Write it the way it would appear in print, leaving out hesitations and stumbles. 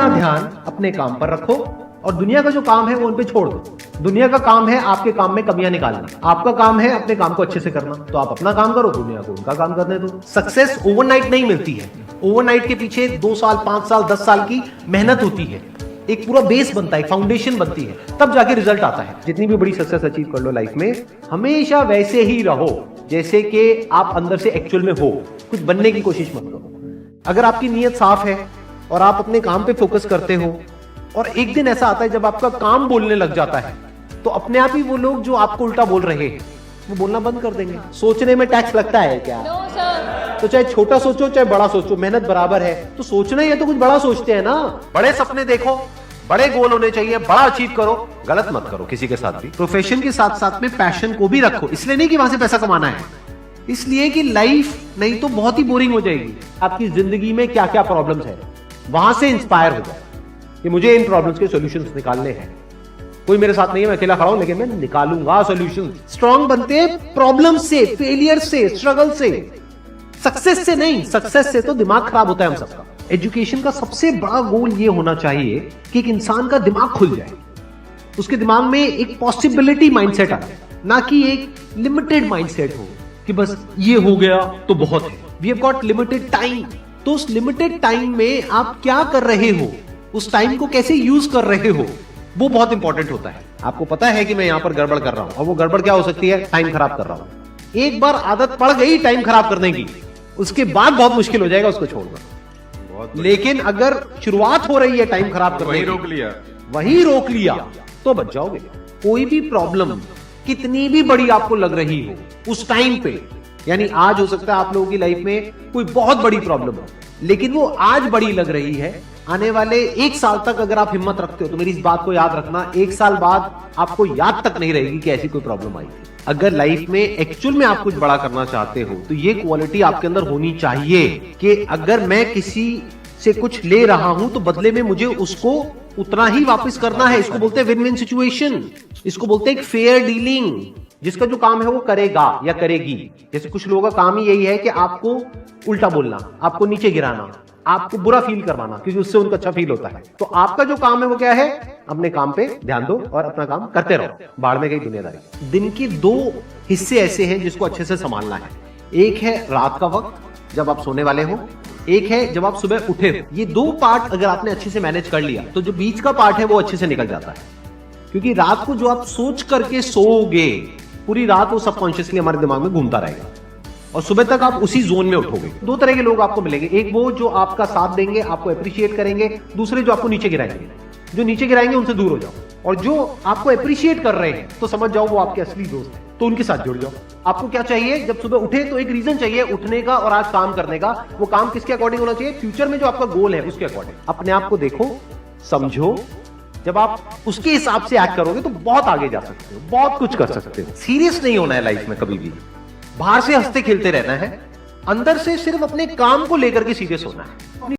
अपना ध्यान अपने काम पर रखो और दुनिया का जो काम है वो उन पे छोड़ दो। दुनिया का काम है आपके काम में कमियां निकालना, आपका काम है अपने काम को अच्छे से करना। तो आप अपना काम करो, दुनिया को उनका काम करने दो। सक्सेस ओवरनाइट नहीं मिलती है। ओवरनाइट के पीछे 2 साल 5 साल 10 साल की मेहनत होती है, एक पूरा बेस बनता है, फाउंडेशन बनती है, तब जाके रिजल्ट आता है। जितनी भी बड़ी सक्सेस अचीव कर लो लाइफ में, हमेशा वैसे ही रहो जैसे कि आप अंदर से एक्चुअल में हो, कुछ बनने की कोशिश मत करो। अगर आपकी नीयत साफ है और आप अपने काम पे फोकस करते हो और एक दिन ऐसा आता है जब आपका काम बोलने लग जाता है, तो अपने आप ही वो लोग जो आपको उल्टा बोल रहे हैं वो बोलना बंद कर देंगे। सोचने में टैक्स लगता है क्या? No sir. तो चाहे छोटा सोचो चाहे बड़ा सोचो, मेहनत बराबर है। तो सोचना ही है तो कुछ बड़ा सोचते हैं ना। बड़े सपने देखो, बड़े गोल होने चाहिए, बड़ा अचीव करो, गलत मत करो किसी के साथ भी। प्रोफेशन के साथ साथ में पैशन को भी रखो, इसलिए नहीं कि वहां से पैसा कमाना है, इसलिए कि लाइफ नहीं तो बहुत ही बोरिंग हो जाएगी। आपकी जिंदगी में क्या क्या प्रॉब्लम्स है, वहां से इंस्पायर हो जाए कि मुझे इन प्रॉब्लम्स के सॉल्यूशंस निकालने हैं। कोई मेरे साथ नहीं है, मैं अकेला खड़ा हूं, लेकिन मैं निकालूंगा सॉल्यूशन। स्ट्रांग बनते हैं प्रॉब्लम से, फेलियर से, स्ट्रगल से, सक्सेस से नहीं। सक्सेस से तो दिमाग खराब होता है हम सबका। एजुकेशन का सबसे बड़ा गोल ये होना चाहिए कि एक इंसान का दिमाग खुल जाए, उसके दिमाग में एक पॉसिबिलिटी माइंडसेट आए, ना कि एक लिमिटेड माइंडसेट हो कि बस ये हो गया तो बहुत है। We have got limited time. तो उस लिमिटेड टाइम में आप क्या कर रहे हो, उस टाइम को कैसे यूज कर रहे हो, वो बहुत इंपॉर्टेंट होता है। आपको पता है कि मैं यहां पर गड़बड़ कर रहा हूं, और वो गड़बड़ क्या हो सकती है? टाइम खराब कर रहा हूं। एक बार आदत पड़ गई टाइम खराब करने की, उसके बाद बहुत मुश्किल हो जाएगा उसको छोड़ना। लेकिन अगर शुरुआत हो रही है टाइम खराब करने की, वही रोक लिया तो बच जाओगे। कोई भी प्रॉब्लम कितनी भी बड़ी आपको लग रही हो उस टाइम पे, यानी आज हो सकता है आप लोगों की लाइफ में कोई बहुत बड़ी प्रॉब्लम हो, लेकिन वो आज बड़ी लग रही है, आने वाले 1 साल तक अगर आप हिम्मत रखते हो तो मेरी इस बात को याद रखना, 1 साल बाद आपको याद तक नहीं रहेगी कि ऐसी कोई प्रॉब्लम आई थी। अगर लाइफ में एक्चुअल में आप कुछ बड़ा करना चाहते हो तो ये क्वालिटी आपके अंदर होनी चाहिए कि अगर मैं किसी से कुछ ले रहा हूं तो बदले में मुझे उसको उतना ही वापस करना है। इसको बोलते हैं विन विन सिचुएशन, इसको बोलते हैं एक फेयर डीलिंग। जिसका जो काम है वो करेगा या करेगी। जैसे कुछ लोगों का काम ही यही है कि आपको उल्टा बोलना, आपको नीचे गिराना, आपको बुरा फील करवाना, क्योंकि उससे उनको अच्छा फील होता है। तो आपका जो काम है वो क्या है? अपने काम पे ध्यान दो और अपना काम करते रहो। बाढ़ में गई दुनियादारी। दिन के 2 हिस्से ऐसे हैं जिसको अच्छे से संभालना है। एक है रात का वक्त जब आप सोने वाले हो, एक है जब आप सुबह उठे हो। ये 2 पार्ट अगर आपने अच्छे से मैनेज कर लिया तो जो बीच का पार्ट है वो अच्छे से निकल जाता है। क्योंकि रात को जो आप सोच करके सोओगे, पूरी रात वो सबकॉन्शियसली हमारे दिमाग में घूमता रहेगा और सुबह तक आप उसी जोन में उठोगे। 2 तरह के लोग आपको मिलेंगे, एक वो जो आपका साथ देंगे, आपको अप्रिशिएट करेंगे, दूसरे जो आपको नीचे गिराएंगे। जो नीचे गिराएंगे उनसे दूर हो जाओ, और जो आपको अप्रिशिएट कर रहे हैं तो समझ जाओ वो आपके असली दोस्त हैं, तो उनके साथ जुड़ जाओ। आपको क्या चाहिए? जब सुबह उठे तो एक रीजन चाहिए उठने का और आज काम करने का। वो काम किसके अकॉर्डिंग होना चाहिए? फ्यूचर में जो आपका गोल है उसके अकॉर्डिंग। अपने आप को देखो, समझो। जब आप उसके हिसाब से एक्ट करोगे तो बहुत आगे जा सकते हो, बहुत कुछ कर सकते हो। सीरियस नहीं होना है लाइफ में कभी भी। बाहर से हंसते खेलते रहना है, अंदर से सिर्फ अपने काम को लेकर के सीरियस होना है।